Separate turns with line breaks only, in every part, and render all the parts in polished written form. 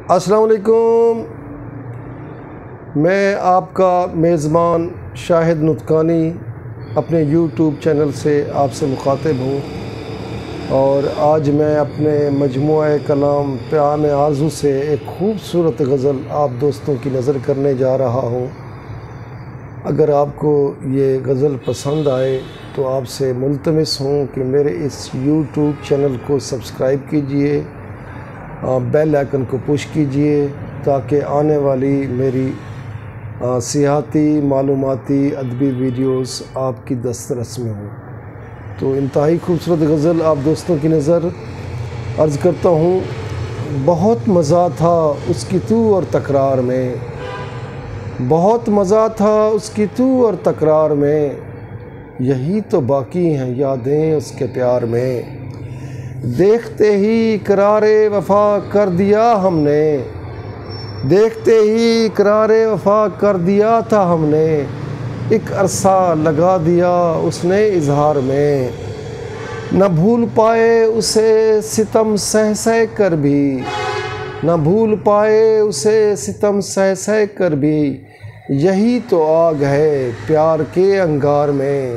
السلام علیکم، میں آپ کا میزبان شاہد نطقانی اپنے یوٹیوب چینل سے آپ سے مخاطب ہوں، اور آج میں اپنے مجموعہ کلام پیام آرزو سے ایک خوبصورت غزل آپ دوستوں کی نظر کرنے جا رہا ہوں۔ اگر آپ کو یہ غزل پسند آئے تو آپ سے ملتمس ہوں کہ میرے اس یوٹیوب چینل کو سبسکرائب کیجئے، بیل آئیکن کو پش کیجئے تاکہ آنے والی میری سیاحتی، معلوماتی، ادبی ویڈیوز آپ کی دسترس میں ہوں۔ تو انتہائی خوبصورت غزل آپ دوستوں کی نظر عرض کرتا ہوں۔ بہت مزہ تھا اس کی تو اور تکرار میں، بہت مزہ تھا اس کی تو اور تکرار میں، یہی تو باقی ہیں یادیں اس کے پیار میں۔ دیکھتے ہی اقرار وفا کر دیا ہم نے، دیکھتے ہی اقرار وفا کر دیا تھا ہم نے، ایک عرصہ لگا دیا اس نے اظہار میں۔ نہ بھول پائے اسے ستم سہ سہ کر بھی، نہ بھول پائے اسے ستم سہ سہ کر بھی، یہی تو آگ ہے پیار کے انگار میں۔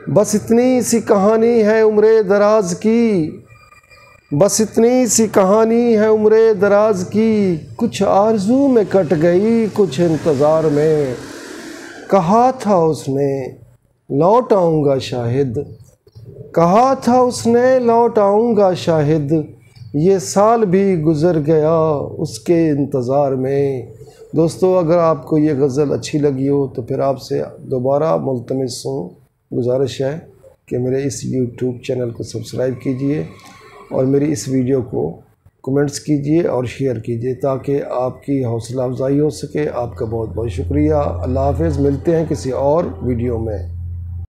بس اتنی سی کہانی ہے عمر دراز کی، بس اتنی سی کہانی ہے عمر دراز کی، کچھ آرزو میں کٹ گئی کچھ انتظار میں۔ کہا تھا اس نے لوٹ آؤں گا شاہد، کہا تھا اس نے لوٹ آؤں گا شاہد، یہ سال بھی گزر گیا اس کے انتظار میں۔ دوستو، اگر آپ کو یہ غزل اچھی لگی ہو تو پھر آپ سے دوبارہ ملتمس ہوں، گزارش ہے کہ میرے اس یوٹیوب چینل کو سبسکرائب کیجئے اور میری اس ویڈیو کو کمنٹس کیجئے اور شیئر کیجئے تاکہ آپ کی حوصلہ افزائی ہو سکے۔ آپ کا بہت بہت شکریہ۔ اللہ حافظ، ملتے ہیں کسی اور ویڈیو میں۔